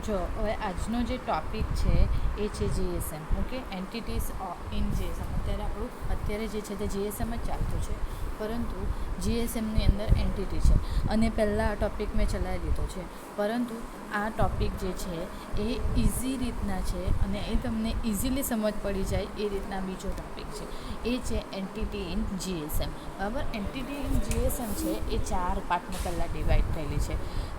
જો હવે આજનો જે ટૉપિક છે એ છે GSM. Okay, entities in GSM. અત્યારે જે છે તે જીએસએમ જ ચાલતું છે, પરંતુ જીએસએમની અંદર એન્ટિટી છે. અને પહેલાં આ ટૉપિક મેં ચલાવી લીધો છે, પરંતુ આ ટૉપિક જે છે એ ઇઝી રીતના છે અને એ તમને ઇઝીલી સમજ પડી જાય એ રીતના બીજો ટૉપિક છે. એ છે એન્ટિટી ઇન જીએસએમ. બરાબર, એન્ટિટી ઇન જીએસએમ છે એ 4 પાર્ટમાં પહેલાં ડિવાઈડ થયેલી છે.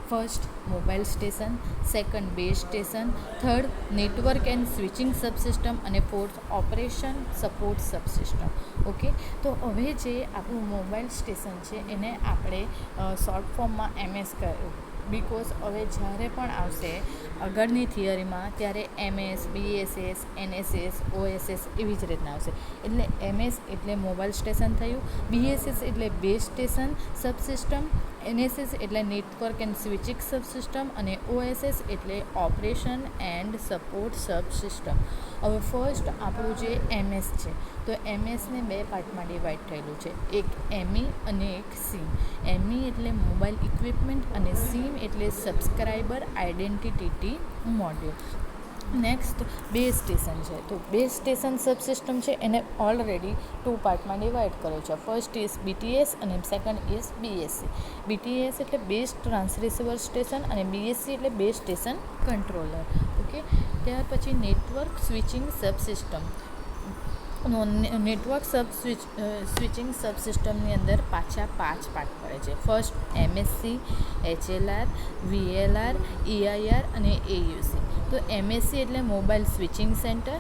First mobile station, second base station, third network and switching subsystem અને fourth operation support subsystem. Okay, તો હવે જે આપણું મોબાઈલ સ્ટેશન છે એને આપણે શોર્ટ ફોર્મમાં એમએસ કહ્યું, બિકોઝ હવે જ્યારે પણ આવશે આગળની થિયરીમાં ત્યારે એમએસ, બીએસએસ, એનએસએસ, ઓએસએસ એવી જ રીતના આવશે. એટલે એમએસ એટલે મોબાઈલ સ્ટેશન થયું, બીએસએસ એટલે બેઝ સ્ટેશન સબસિસ્ટમ, એનએસએસ એટલે નેટવર્ક એન્ડ સ્વિચિંગ સબસિસ્ટમ અને ઓએસએસ એટલે ઓપરેશન એન્ડ સપોર્ટ સબસિસ્ટમ. હવે ફર્સ્ટ આપણું જે એમએસ છે, તો એમએસને 2 પાર્ટમાં ડિવાઈડ થયેલું છે, એક એમઈ અને એક સીમ. એમઈ એટલે મોબાઈલ ઇક્વિપમેન્ટ અને સીમ એટલે subscriber identity module. Next base station છે, તો બેઝ સ્ટેશન સબસિસ્ટમ છે એને ઓલરેડી 2 પાર્ટમાં ડિવાઈડ કર્યો છે. ફર્સ્ટ ઇઝ બીટીએસ અને સેકન્ડ ઇઝ બીએસસી. બીટીએસ એટલે બેઝ ટ્રાન્સરિસીવર સ્ટેશન અને બીએસસી એટલે બેઝ સ્ટેશન કંટ્રોલર. ઓકે, ત્યાર પછી network switching subsystem. Network switching સબસિસ્ટમની અંદર પાછા 5 પાર્ટ પડે છે. First MSC, HLR, VLR, EIR અને એયુસી. તો એમએસસી એટલે મોબાઈલ સ્વિચિંગ સેન્ટર,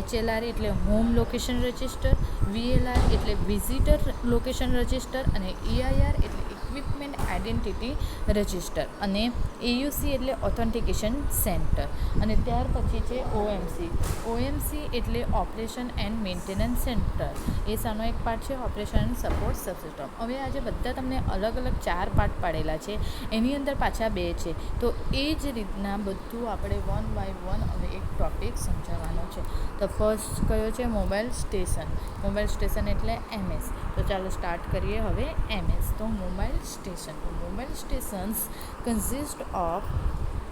એચએલઆર એટલે હોમ લોકેશન રજિસ્ટર, વીએલઆર એટલે વિઝિટર લોકેશન રજિસ્ટર અને ઈઆઈઆર એટલે ઇક્વિપમેન્ટ આઈડેન્ટિટી રજિસ્ટર અને એયુસી એટલે ઓથેન્ટિકેશન સેન્ટર. અને ત્યાર પછી છે ઓએમસી. ઓએમસી એટલે ઓપરેશન એન્ડ મેન્ટેનન્સ સેન્ટર. એ સાનો એક પાર્ટ છે, ઓપરેશન એન્ડ સપોર્ટ સબસિસ્ટમ. હવે આજે બધા તમને અલગ અલગ 4 પાર્ટ પાડેલા છે, એની અંદર પાછા 2 છે. તો એ જ રીતના બધું આપણે 1 બાય 1 હવે એક ટૉપિક સમજાવવાનો છે. તો ફર્સ્ટ કયો છે? Mobile station. મોબાઈલ સ્ટેશન એટલે એમએસ. તો ચાલો સ્ટાર્ટ કરીએ હવે એમએસ. તો mobile station. Mobile stations consist of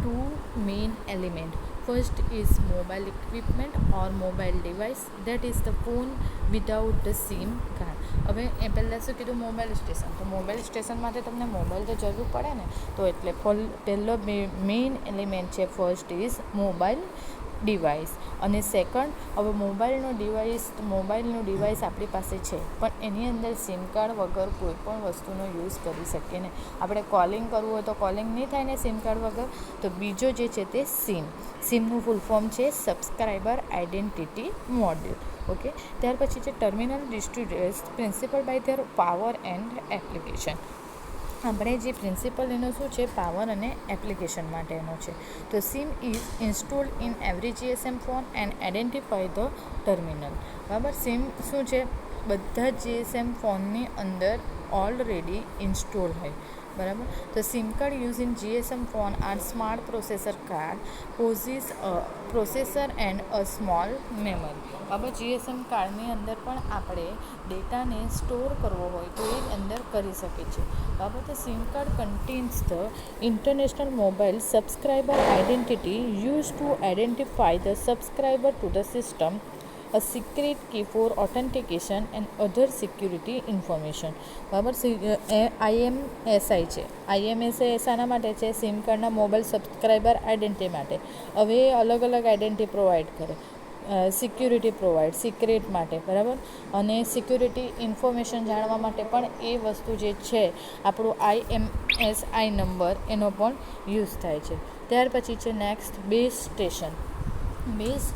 2 main elements. First is mobile equipment or mobile device, that is the phone without the SIM card. હવે એ પહેલાં શું કીધું? Mobile station. તો મોબાઈલ સ્ટેશન માટે તમને મોબાઈલ તો જરૂર પડે ને, તો એટલે પહેલો મેઇન એલિમેન્ટ છે ફર્સ્ટ ઇઝ મોબાઈલ ડિવાઇસ. અને સેકન્ડ, હવે મોબાઈલનું ડિવાઇસ આપણી પાસે છે, પણ એની અંદર સિમ કાર્ડ વગર કોઈ પણ વસ્તુનો યુઝ કરી શકીએ ને. આપણે કોલિંગ કરવું હોય તો કોલિંગ નહીં થાય ને સિમ કાર્ડ વગર. તો બીજો જે છે તે સિમનું ફૂલ ફોર્મ છે સબસ્ક્રાઈબર આઈડેન્ટિટી મોડ્યુલ. ઓકે, ત્યાર પછી છે terminal distributors principal by their power and application. આપણે જે પ્રિન્સિપલ એનો શું છે? પાવર અને એપ્લિકેશન માટેનો છે. તો sim is installed in every GSM phone and identify the terminal. બરાબર, સિમ શું છે? બધા જીએસએમ ફોનની અંદર ઓલરેડી ઇન્સ્ટોલ હોય. બરાબર, તો SIM card use in GSM phone are smart processor card possess processor and a small memory. બરાબર, જીએસએમ કાર્ડની અંદર પણ આપણે ડેટાને સ્ટોર કરવો હોય તો એ અંદર કરી શકે છે. બરાબર, તો SIM card contains the international mobile subscriber identity use to identify the subscriber to the system, a secret key for authentication and other security information. બરાબર, આઈએમએસઆઈ છે. આઈએમએસઆઈ શાના માટે છે? સિમ કાર્ડના મોબાઈલ સબસ્ક્રાઈબર આઈડેન્ટિટી માટે. હવે એ અલગ અલગ આઈડેન્ટિટી પ્રોવાઈડ કરે. સિક્રેટ માટે. બરાબર, અને સિક્યુરિટી ઇન્ફોર્મેશન જાણવા માટે પણ એ વસ્તુ જે છે આપણું આઈએમએસઆઈ નંબર એનો પણ યુઝ થાય છે. ત્યાર પછી છે next base station. Base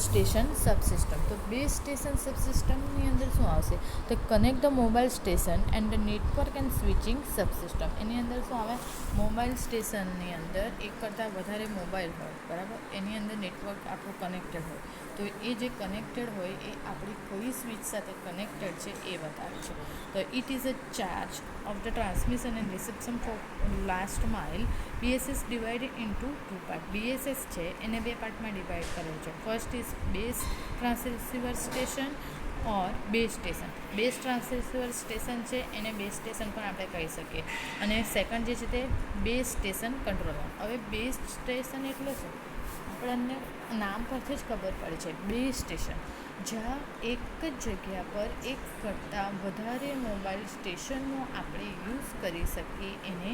station subsystem. તો બેઝ સ્ટેશન સબસિસ્ટમની અંદર શું આવશે? તો connect the mobile station and the network and switching subsystem. એની અંદર શું આવે? મોબાઈલ સ્ટેશનની અંદર એક કરતાં વધારે મોબાઈલ હોય. બરાબર, એની અંદર નેટવર્ક આપણું કનેક્ટેડ હોય. તો એ જે કનેક્ટેડ હોય એ આપણી કઈ સ્વિચ સાથે કનેક્ટેડ છે એ બતાવે છે. તો it is a charge of the transmission and reception for last mile. BSS divided into 2 part. BSS છે એને 2 પાર્ટમાં ડિવાઈડ કરેલ છે. First is base transreceiver station or base station. Base transreceiver station છે એને બેઝ સ્ટેશન પણ આપણે કહી શકીએ. અને સેકન્ડ જે છે તે બેઝ સ્ટેશન કંટ્રોલર. હવે બેઝ સ્ટેશન એટલે શું? આપણને નામ પરથી જ ખબર પડે છે, બેઝ સ્ટેશન, જ્યાં એક જ જગ્યા પર એક કરતાં વધારે મોબાઈલ સ્ટેશનનો આપણે યુઝ કરી શકીએ એને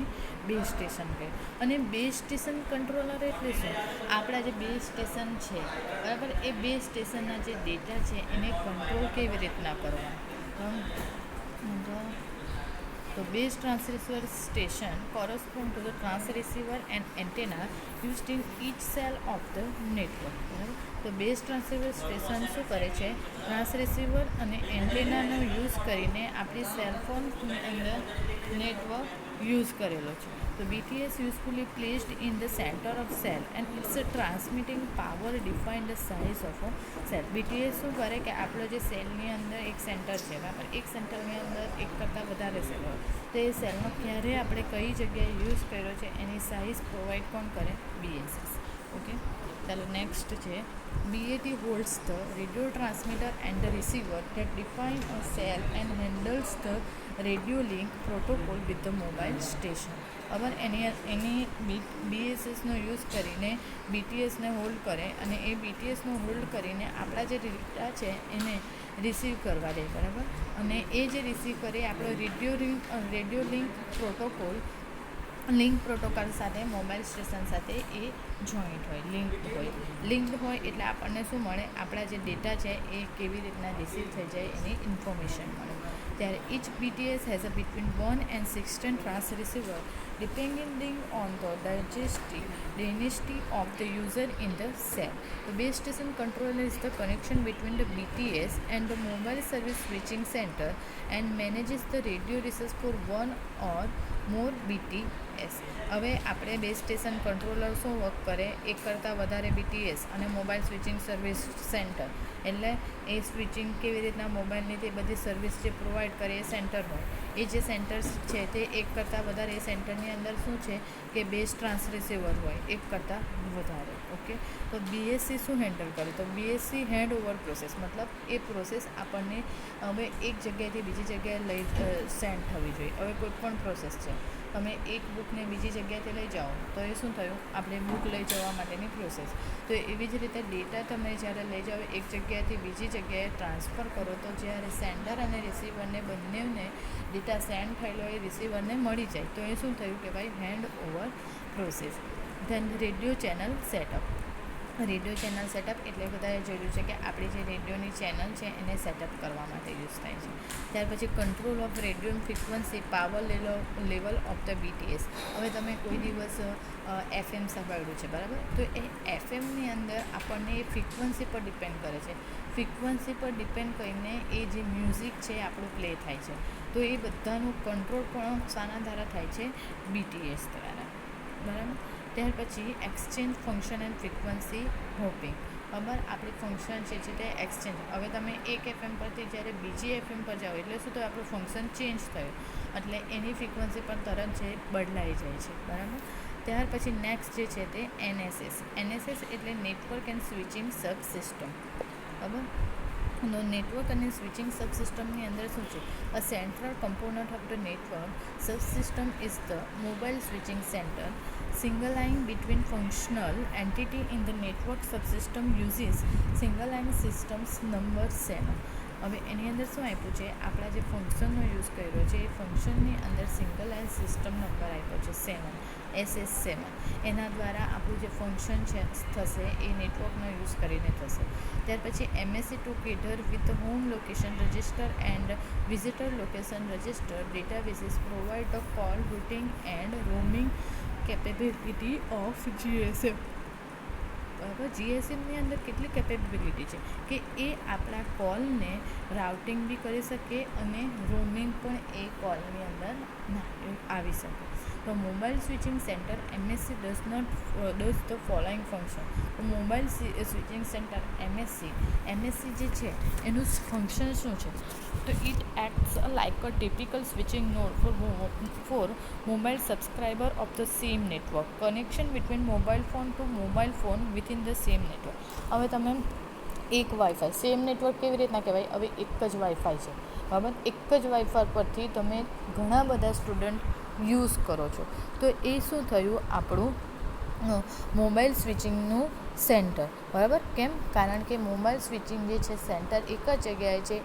બેઝ સ્ટેશન કહે. અને બેઝ સ્ટેશન કંટ્રોલર એટલે શું? આપણા જે બેઝ સ્ટેશન છે બરાબર, એ બેઝ સ્ટેશનના જે ડેટા છે એને કંટ્રોલ કેવી રીતના કરવા. તો base transreceiver station correspond to the transceiver and antenna used in each cell of the network. બરાબર, તો બેઝ ટ્રાન્સરિસીવર સ્ટેશન શું કરે છે? ટ્રાન્સરિસીવર અને એન્ટેનાનો યુઝ કરીને આપણી સેલફોનની અંદર નેટવર્ક યુઝ કરેલો છે. તો BTS usefully placed in the center of cell and it's a transmitting power define the size of a cell. BTS શું કરે કે આપણો જે સેલની અંદર એક સેન્ટર છે બરાબર, એક સેન્ટરની અંદર એક કરતાં વધારે સેલ હોય તો એ સેલનો ક્યારે આપણે કઈ જગ્યાએ યુઝ કર્યો છે એની સાઇઝ પ્રોવાઈડ કોણ કરે? BSS. ઓકે, ચાલો નેક્સ્ટ છે BAT holds the radio transmitter and the receiver that define a cell and handles the radio link protocol with the mobile station. અગર એની BSSનો યુઝ કરીને BTSને હોલ્ડ કરે અને એ BTSનો હોલ્ડ કરીને આપણા જે ડેટા છે એને રિસીવ કરવા દે બરાબર. અને એ જે રિસીવ કરે આપણો રેડિયો લિંક પ્રોટોકોલ સાથે મોબાઈલ સ્ટેશન સાથે એ જોઈન્ટ હોય, લિંક્ડ હોય એટલે આપણને શું મળે? આપણા જે ડેટા છે એ કેવી રીતના રિસીવ થઈ જાય એની ઇન્ફોર્મેશન મળે. ત્યારે each BTS has a between 1 and 16 transceiver depending on the density of the user in the cell. The base station controller is the connection between the BTS and the mobile service switching center and manages the radio resource for one or more BTS. હવે આપણે base station controller શું work કરે? એક કરતાં વધારે BTS અને mobile switching service centre, એટલે એ switching કેવી રીતના મોબાઈલની તે બધી સર્વિસ જે પ્રોવાઈડ કરે એ સેન્ટર હોય. એ જે સેન્ટર્સ છે તે એક કરતાં વધારે એ સેન્ટરની અંદર શું છે કે બેઝ ટ્રાન્સરિસીવર હોય એક કરતાં વધારે. ઓકે, તો BSC શું હેન્ડલ કરે? તો BSC હેન્ડ ઓવર પ્રોસેસ, મતલબ એ પ્રોસેસ આપણને હવે એક જગ્યાએથી બીજી જગ્યાએ સેન્ડ થવી જોઈએ. હવે કોઈ પણ પ્રોસેસ છે, તમે એક બુકને બીજી જગ્યાએથી લઈ જાઓ તો એ શું થયું? આપણે બુક લઈ જવા માટેની પ્રોસેસ. તો એવી જ રીતે ડેટા તમે જ્યારે લઈ જાઓ એક જગ્યાએથી બીજી જગ્યાએ ટ્રાન્સફર કરો તો જ્યારે સેન્ડર અને રિસીવરને બંનેને ડેટા સેન્ડ થયેલો એ રિસીવરને મળી જાય તો એ શું થયું કે ભાઈ hand over process. Then radio channel setup. Radio channel setup એટલે બધાએ જોયું છે કે આપણી જે રેડિયોની ચેનલ છે એને સેટઅપ કરવા માટે યુઝ થાય છે. ત્યાર પછી control of radio frequency power level of the BTS. હવે તમે કોઈ દિવસ FM સાંભળ્યું છે બરાબર, તો એ FMની અંદર આપણને એ ફ્રિકવન્સી પર ડિપેન્ડ કરે છે. ફ્રિકવન્સી પર ડિપેન્ડ કરીને એ જે મ્યુઝિક છે આપણું પ્લે થાય છે. તો એ બધાનું કંટ્રોલ પણ શાના દ્વારા થાય છે? BTS દ્વારા બરાબર. ત્યાર પછી exchange function and frequency hoping. ખબર, આપણી ફંક્શન છે તે એક્સચેન્જ. હવે તમે એક FM પરથી જ્યારે બીજી FM પર જાઓ એટલે શું થયું? આપણું ફંક્શન ચેન્જ થયું એટલે એની ફ્રિકવન્સી પણ તરત છે બદલાઈ જાય છે બરાબર. ત્યાર પછી નેક્સ્ટ જે છે તે NSS એટલે network and switching subsystem. ખબર, નેટવર્ક અને સ્વિચિંગ સબસિસ્ટમની અંદર શું છે? A central component of the network subsystem is the mobile switching centre. Single line between functional entity in the network subsystem uses single line systems number 7. હવે એની અંદર શું આપ્યું છે? આપણા જે ફંક્શનનો યુઝ કર્યો છે એ ફંક્શનની અંદર સિંગલ લાઇન સિસ્ટમ નંબર આપ્યો છે 7, SS7. એના દ્વારા આપણું જે ફંક્શન છે થશે એ નેટવર્કનો યુઝ કરીને થશે. ત્યાર પછી MSC to cater with home location register and visitor location register databases provide the call routing and roaming capability of GSM. બરાબર, GSMની અંદર કેટલી કેપેબિલિટી છે કે એ આપણા કોલને રાઉટિંગ બી કરી શકે અને રોમિંગ પણ એ કોલની અંદર આવી શકે. તો mobile switching centre MSC does the following function. તો મોબાઈલ સ્વિચિંગ સેન્ટર MSC જે છે એનું ફંક્શન શું છે? તો it acts like a typical switching node for mobile subscriber of the same network. Connection between mobile phone to mobile phone within the same network. હવે તમે એક વાઈફાઈ સેમ નેટવર્ક કેવી રીતના કહેવાય? હવે એક જ વાઈફાઈ છે, બરાબર, એક જ વાઈફાઈ પરથી તમે ઘણા બધા સ્ટુડન્ટ યુઝ કરો છો. તો એ શું થયું? આપણું મોબાઈલ સ્વિચિંગનું સેન્ટર, બરાબર. કેમ? કારણ કે મોબાઈલ સ્વિચિંગ જે છે સેન્ટર એક જ જગ્યાએ છે,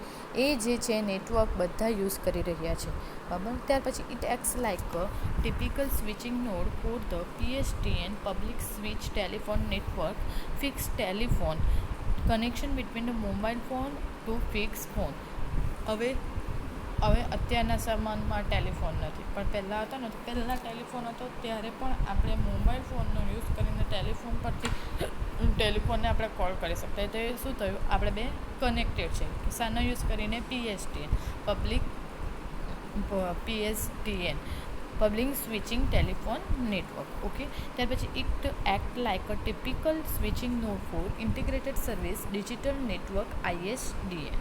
એ જે છે નેટવર્ક બધા યુઝ કરી રહ્યા છે, બરાબર. ત્યાર પછી it acts like a typical switching node for the PSTN public switch telephone network fix telephone connection between the mobile phone to fix phone. હવે અત્યારના સમાનમાં ટેલિફોન નથી, પણ પહેલાં હતો ને, તો પહેલાં ટેલિફોન હતો ત્યારે પણ આપણે મોબાઈલ ફોનનો યુઝ કરીને ટેલિફોન પરથી ટેલિફોનને આપણે કોલ કરી શકતા. તો એ શું થયું? આપણે બે કનેક્ટેડ છે. શાનો યુઝ કરીને? PSTN public switching telephone network. Okay. ત્યાર પછી it act like a typical switching node for integrated service digital network ISDN.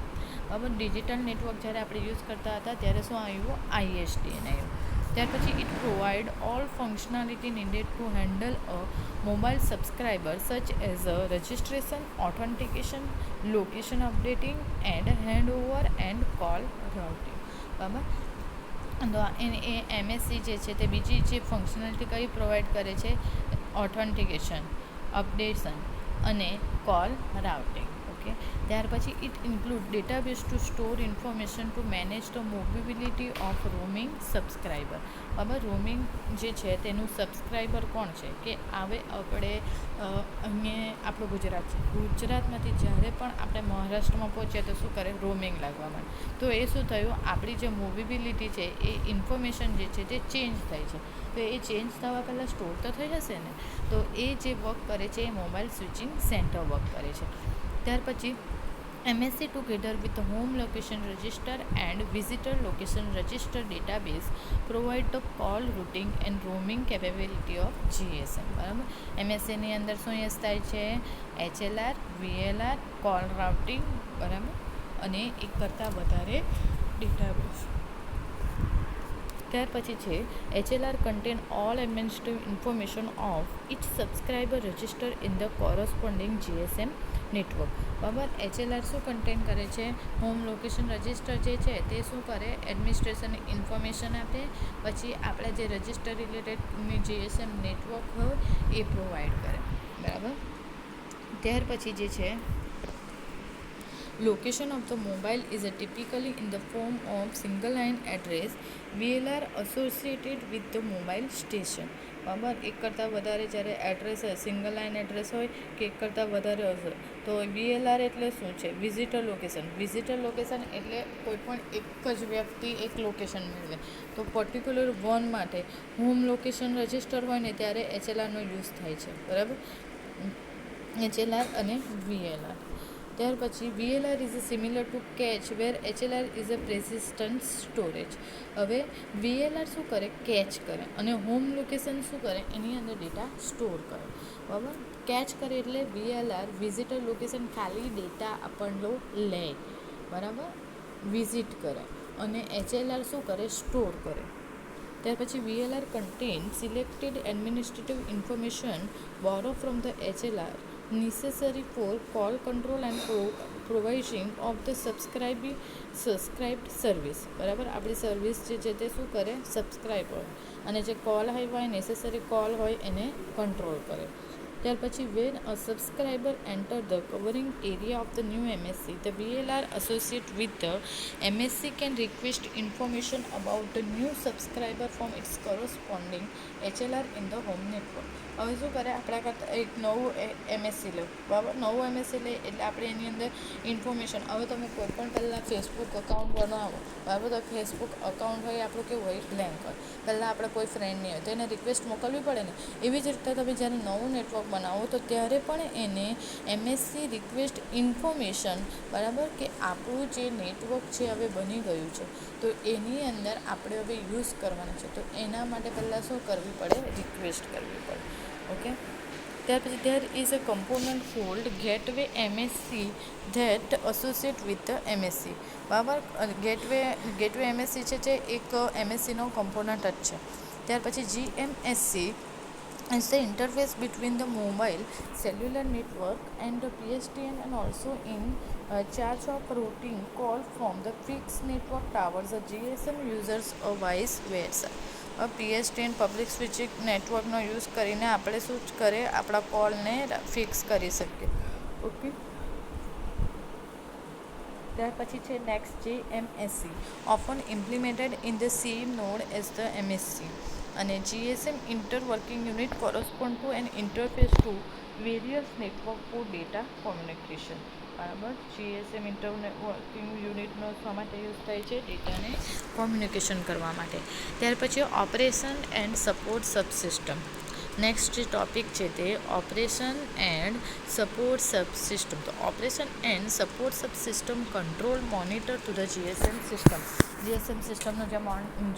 બરાબર. ડિજિટલ નેટવર્ક જ્યારે આપણે યુઝ કરતા હતા ત્યારે શું આવ્યું? ISDN આવ્યું. ત્યાર પછી it provide all functionality needed two handle a mobile subscriber such as a registration, authentication, location updating and hand over and call routing. બરાબર. તો એ MSC જે છે તે બીજી જે ફંક્શનાલિટી કઈ પ્રોવાઈડ કરે છે? ઓથેન્ટિકેશન, અપડેશન અને કોલ રાઉટિંગ. ઓકે. ત્યાર પછી it include database to store information to manage the mobility of roaming subscriber. બરાબર. રોમિંગ જે છે તેનું સબસ્ક્રાઈબર કોણ છે? કે હવે આપણે અહીંયા આપણું ગુજરાત છે, ગુજરાતમાંથી જ્યારે પણ આપણે મહારાષ્ટ્રમાં પહોંચીએ તો શું કરે? રોમિંગ લાગવા માંડે. તો એ શું થયું? આપણી જે મોબિલિટી છે એ ઇન્ફોર્મેશન જે છે તે ચેન્જ થાય છે. તો એ ચેન્જ થવા પહેલાં સ્ટોર તો થઈ હશે ને. તો એ જે વર્ક કરે છે એ મોબાઈલ સ્વિચિંગ સેન્ટર વર્ક કરે છે. ત્યાર પછી MSC together with the home location register and visitor location register database provide the call routing and roaming capability of GSM. બરાબર. MSCની અંદર શું યુઝ થાય છે? HLR, VLR, કોલ રાઉટિંગ, બરાબર, અને એક કરતાં વધારે ડેટાબેઝ. ત્યાર પછી છે HLR contain all administrative information of each subscriber register in the corresponding GSM network. બરાબર. HLR શું કન્ટેન કરે છે? હોમ લોકેશન રજિસ્ટર જે છે તે શું કરે? એડમિનિસ્ટ્રેશનની ઇન્ફોર્મેશન આપે. પછી આપણે જે રજિસ્ટર રિલેટેડની GSM નેટવર્ક હોય એ પ્રોવાઈડ કરે. બરાબર. ત્યાર પછી જે છે location of the mobile is typically in the form of single line address VLR associated with the mobile station. બરાબર. એક કરતાં વધારે જ્યારે એડ્રેસ હોય, સિંગલ લાઇન એડ્રેસ હોય કે એક કરતાં વધારે હશે તો VLR એટલે શું છે? Visitor location. વિઝિટર લોકેશન એટલે કોઈ પણ એક જ વ્યક્તિ એક લોકેશન મેળવે. તો પર્ટિક્યુલર વન માટે હોમ લોકેશન રજિસ્ટર હોય ને ત્યારે HLRનો યુઝ થાય છે. બરાબર. HLR અને VLR. ત્યાર પછી VLR is similar to cache where HLR is a persistent storage. હવે VLR શું કરે? કેચ કરે. અને હોમ લોકેશન શું કરે? એની અંદર ડેટા સ્ટોર કરે. બરાબર. કેચ કરે એટલે VLR વિઝિટર લોકેશન ખાલી ડેટા આપણને લે, બરાબર, વિઝિટ કરે. અને HLR શું કરે? સ્ટોર કરે. ત્યાર પછી VLR contain selected administrative information borrowed from the HLR necessary for call control and provisioning of the subscribed service. બરાબર. આપણી સર્વિસ જે છે તે શું કરે? સબસ્ક્રાઈબ હોય. અને જે કોલ હોય નેસેસરી કોલ હોય એને કંટ્રોલ કરે. ત્યાર પછી when a subscriber enter the covering area of the new MSC, the VLR associated with the MSC can request information about the new subscriber from its corresponding HLR in the home network. હવે શું કરે? આપણા કરતાં એક નવું MSC લે, બરાબર. નવું MSC લે એટલે આપણે એની અંદર ઇન્ફોર્મેશન. હવે તમે કોઈ પણ પહેલાં ફેસબુક અકાઉન્ટ બનાવો, બરાબર, તો ફેસબુક અકાઉન્ટ હોય આપણું કેવું હોય? બ્લેન્ક હોય. પહેલાં આપણે કોઈ ફ્રેન્ડ નહીં હોય તો એને રિક્વેસ્ટ મોકલવી પડે ને. એવી જ રીતે તમે જ્યારે નવું નેટવર્ક બનાવો તો ત્યારે પણ એને MSC રિક્વેસ્ટ ઇન્ફોર્મેશન, બરાબર, કે આપણું જે નેટવર્ક છે હવે બની ગયું છે તો એની અંદર આપણે હવે યુઝ કરવાના છે તો એના માટે પહેલાં શું કરવી પડે? રિક્વેસ્ટ કરવી પડે. ઓકે. ત્યાર પછી there is a component called gateway MSC that associate with the MSC. બરાબર. ગેટવે MSC છે જે એક MSCનો કમ્પોનન્ટ જ છે. ત્યાર પછી GMSC is the interface between the mobile cellular network and the PSTN, and also in charge of routing call from the fixed network towers the GSM users or vice versa. PSTN public switching નેટવર્કનો use કરીને આપણે શું કરે, આપણા કોલને fix કરી શકીએ. Okay, ત્યાર પછી છે નેક્સ્ટ જે MSC, often implemented in the same node as the MSC. અને GSM interworking unit correspond to an interface to various network for data communication. બરાબર, GSM ઇન્ટરવર્કિંગ યુનિટનો શા માટે યુઝ થાય છે? ડેટાને કોમ્યુનિકેશન કરવા માટે. ત્યાર પછી operation and support subsystem. Next જે ટોપિક છે તે ઓપરેશન એન્ડ સપોર્ટ સબસિસ્ટમ. તો operation and support subsystem control monitor to the GSM system. GSM સિસ્ટમનો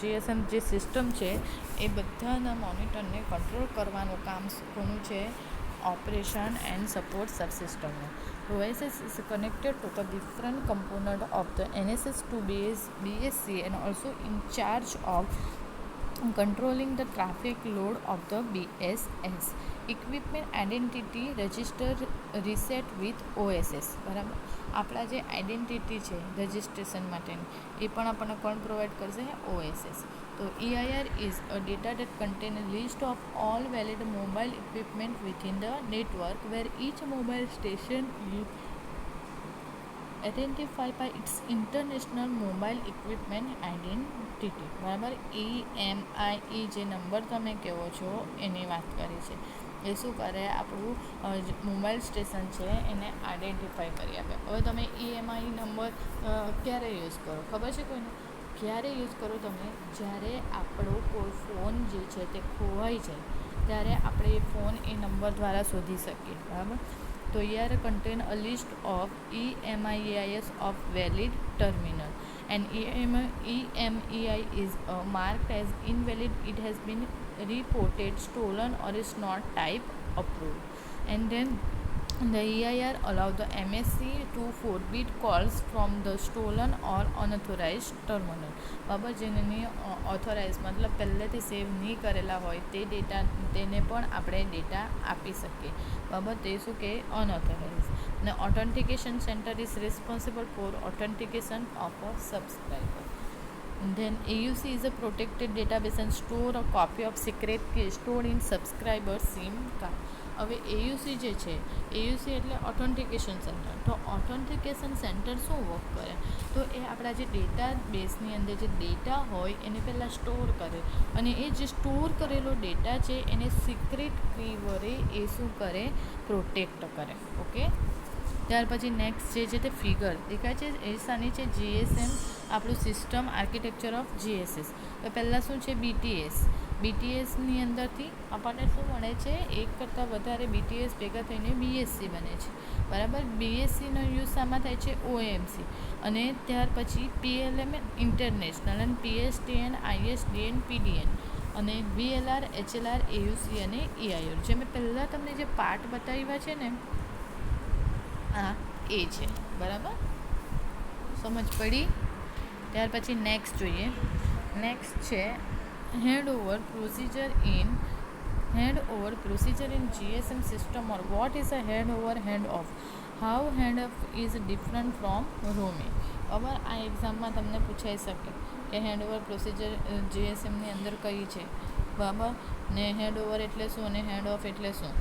GSM જે સિસ્ટમ છે એ બધાના મોનિટરને કંટ્રોલ કરવાનું કામ કોનું છે? ઓપરેશન એન્ડ સપોર્ટ સબસિસ્ટમનું. OSS is connected to the different component of the NSS to BSC and also in charge of controlling the traffic load of the BSS. Equipment identity register reset with OSS. બરાબર, આપણા જે identity છે registration માટેની એ પણ આપણને કોણ provide કરશે? OSS. તો EIR is a data that contain a list of all valid mobile equipment within the network where each mobile station is identified by its international mobile equipment identity. બરાબર, EMIE જે number તમે કહો છો એની વાત કરી છે. એ શું કરે? આપણું મોબાઈલ સ્ટેશન છે એને આઈડેન્ટિફાઈ કરી આપે. હવે તમે EMI નંબર ક્યારે યુઝ કરો ખબર છે કોઈને? ક્યારે યુઝ કરો તમે? જ્યારે આપણો કોઈ ફોન જે છે તે ખોવાઈ જાય ત્યારે આપણે એ ફોન એ નંબર દ્વારા શોધી શકીએ. બરાબર, તો EIR contain a list of EMIEIS of valid terminal, and EMEI is marked as invalid. It has been reported stolen or is not type approved. And then the EIR allow the MSC to forbid calls from the stolen or unauthorized terminal. બરાબર, જેને authorise મતલબ પહેલેથી સેવ નહીં કરેલા હોય તે data તેને પણ આપણે ડેટા આપી શકીએ. બરાબર, તે શું કે? અનઓથોરાઇઝ. અને authentication centre is responsible four authentication of a subscriber. Then AUC is a protected database and store a copy of secret key stored in subscriber SIM card. હવે AUC જે છે, AUC એટલે ઓથેન્ટિકેશન સેન્ટર. તો authentication centre શું work કરે? તો એ આપણા જે ડેટા બેઝની અંદર જે ડેટા હોય એને પહેલાં સ્ટોર કરે, અને એ જે સ્ટોર કરેલો ડેટા છે એને સિક્રેટ કી વડે એ શું કરે? પ્રોટેક્ટ કરે. ઓકે, ત્યાર પછી નેક્સ્ટ જે છે તે ફિગર દેખાય છે એ શાની છે? GSM, આપણું સિસ્ટમ આર્કિટેક્ચર ઓફ GSS. તો પહેલાં શું છે? BTSની અંદરથી આપણને શું મળે છે? એક કરતાં વધારે BTS ભેગા થઈને BSC બને છે. બરાબર, BSCનો યુઝ શામાં થાય છે? OMC. અને ત્યાર પછી PLM ઇન્ટરનેશનલ, અને PSTN, ISDN, PDN, અને VLR, HLR, AUC અને EIR. જે મેં પહેલાં તમને જે પાર્ટ બતાવ્યા છે ને આ એ છે. બરાબર, સમજ પડી? ત્યાર પછી નેક્સ્ટ જોઈએ. નેક્સ્ટ છે handover procedure in GSM system, or what is a handoff, how handoff is different from roaming. બરાબર, આ એક્ઝામમાં તમને પૂછાઈ શકે કે હેન્ડઓવર પ્રોસિજર GSMની અંદર કઈ છે. બરાબર, ને હેન્ડઓવર એટલે શું અને હેન્ડ ઓફ એટલે શું,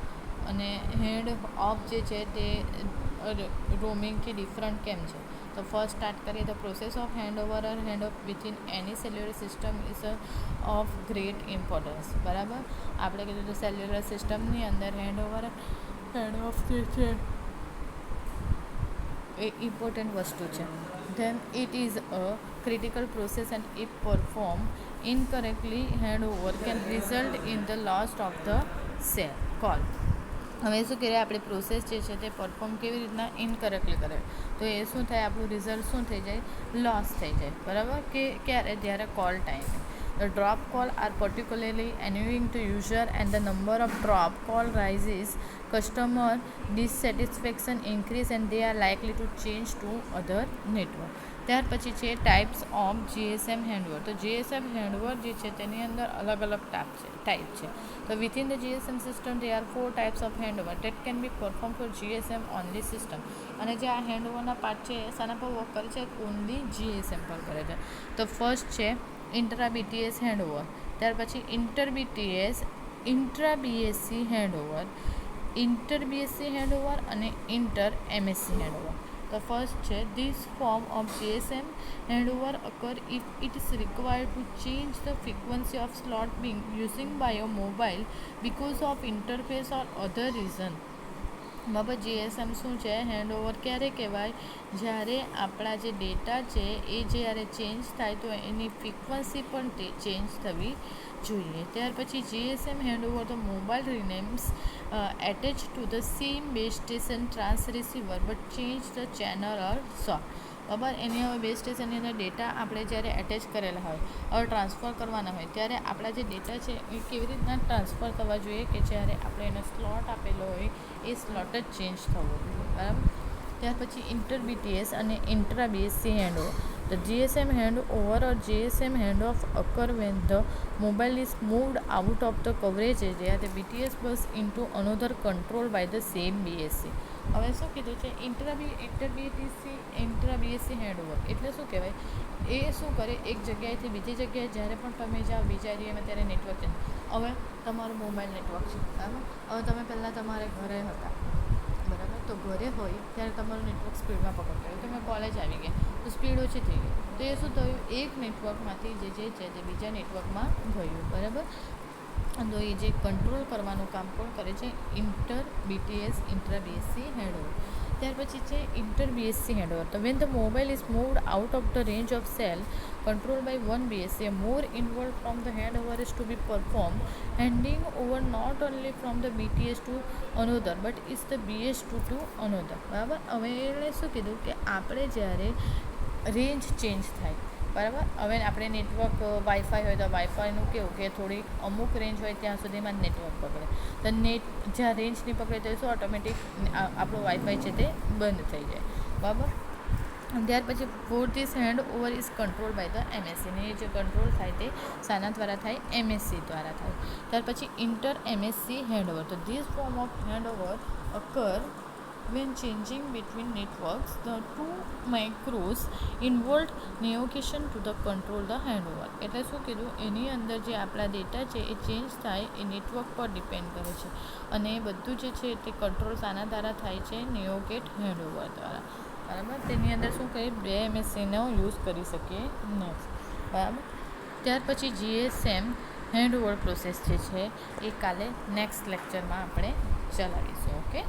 અને હેન્ડ ઓફ જે છે તે રોમિંગથી ડિફરન્ટ કેમ છે. તો ફર્સ્ટ સ્ટાર્ટ કરીએ તો process of handover or hand of within any cellular system ease of great importance. બરાબર, આપણે કીધું તો સેલ્યુલર સિસ્ટમની અંદર હેન્ડ ઓફ જે છે એ ઇમ્પોર્ટન્ટ વસ્તુ છે. Then it is a critical process and if perform incorrectly handover can result in the loss of the call. હવે શું કરીએ? આપણે પ્રોસેસ જે છે તે પરફોર્મ કેવી રીતના? ઇનકરેક્ટલી કરે તો એ શું થાય? આપણું રિઝલ્ટ શું થઈ જાય? લોસ થઈ જાય. બરાબર, કે ક્યારે? જ્યારે કોલ ટાઈમે. The drop call are particularly annoying to user, and the number of drop call rises, customer dissatisfaction increase, and they are likely to change to other network. ત્યાર પછી છે ટાઈપ્સ ઓફ જીએસએમ હેન્ડઓવર. તો GSM handover જે છે તેની અંદર અલગ અલગ ટાઈપ છે. તો within the GSM system they are 4 types of handover that can be perform for GSM only system. અને જે આ હેન્ડઓવરના પાર્ટ છે એ શાના પર વર્ક કરે છે? ઓનલી જીએસએમ પર કરે છે. તો ફર્સ્ટ છે ઇન્ટ્રા બીટીએસ હેન્ડઓવર, ત્યાર પછી intra BSC handover, inter BSc handover અને ઇન્ટર એમએસસી હેન્ડઓવર. તો ફર્સ્ટ છે this form of GSM handover occur if it is required to change the frequency of slot being using by a mobile because of interface or other reason. બરાબર, GSM શું છે? Handover ક્યારે કહેવાય? જ્યારે આપણા જે ડેટા છે એ જ્યારે ચેન્જ થાય તો એની ફ્રીક્વન્સી પણ તે ચેન્જ થવી જોઈએ. ત્યાર પછી GSM handover the mobile remains attach to the same base station transreceiver but change the channel or sort. બરાબર, એની હવે બેઝ સ્ટેશનની અંદર ડેટા આપણે જ્યારે એટેચ કરેલા હોય और ટ્રાન્સફર કરવાના હોય ત્યારે આપણા જે ડેટા છે એ કેવી રીતના ટ્રાન્સફર કરવા જોઈએ કે જ્યારે આપણે એનો સ્લોટ આપેલો હોય એ સ્લોટ જ ચેન્જ થવો જોઈએ. બરાબર. ત્યાર પછી ઇન્ટર બીટીએસ અને intra BSC handover. The GSM handover or GSM hand off occur when the mobile is moved out of the coverage area the BTS but into another control by the same BSC. હવે શું કીધું છે? Intra BSC handover એટલે શું કહેવાય? એ શું કરે? એક જગ્યાએથી બીજી જગ્યાએ જ્યારે પણ તમે જાઓ બીજા એરિયામાં ત્યારે નેટવર્ક ચેન્જ. હવે તમારું મોબાઈલ નેટવર્ક છે, બરાબર. હવે તમે પહેલાં તમારે ઘરે હતા, બરાબર. તો ઘરે હોય ત્યારે તમારું નેટવર્ક સ્પીડમાં પકડતું હોય. તમે કોલેજ આવી ગયા તો સ્પીડ ઓછી થઈ ગઈ. તો એ શું થયું? એક નેટવર્કમાંથી જે છે તે બીજા નેટવર્કમાં ગયું, બરાબર. તો એ જે કંટ્રોલ કરવાનું કામ કોણ કરે છે? Inter BTS intra BSC handover. ત્યાર પછી છે ઇન્ટર બીએસસી હેન્ડઓવર. તો van the mobile is moved out of the range of cell controlled by one BSc, more involved from the handover is to be performed, handing over not only from the BTS to another but is the BS2 to another. બરાબર. હવે એટલે શું કીધું કે આપણે જ્યારે range change થાય, બરાબર. હવે આપણે નેટવર્ક વાઈફાઈ હોય તો વાઈફાઈનું કેવું કે થોડી અમુક રેન્જ હોય ત્યાં સુધીમાં જ નેટવર્ક પકડે. તો જ્યાં રેન્જ નહીં પકડે તો શું ઓટોમેટિક આપણું વાઈફાઈ છે તે બંધ થઈ જાય, બરાબર. ત્યાર પછી for this hand over is control by the MSC. ને એ જે કંટ્રોલ થાય તે શાના દ્વારા થાય? એમએસસી દ્વારા થાય. ત્યાર પછી ઇન્ટર એમએસસી હેન્ડઓવર. તો this form of handover અકર when changing between networks, the two macros involved negotiation to the control the handover. એટલે શું કીધું? એની અંદર જે આપણા ડેટા છે એ ચેન્જ થાય એ નેટવર્ક પર ડિપેન્ડ કરે છે અને એ બધું જે છે તે કંટ્રોલ શાના દ્વારા થાય છે? નેગોશિએટ હેન્ડઓવર દ્વારા, બરાબર. તેની અંદર શું કરીએ? બે એમએસસીનો યુઝ કરી શકીએ નહીં, બરાબર. ત્યાર પછી જીએસએમ હેન્ડઓવર પ્રોસેસ જે છે એ કાલે નેક્સ્ટ લેક્ચરમાં આપણે ચલાવીશું. ઓકે.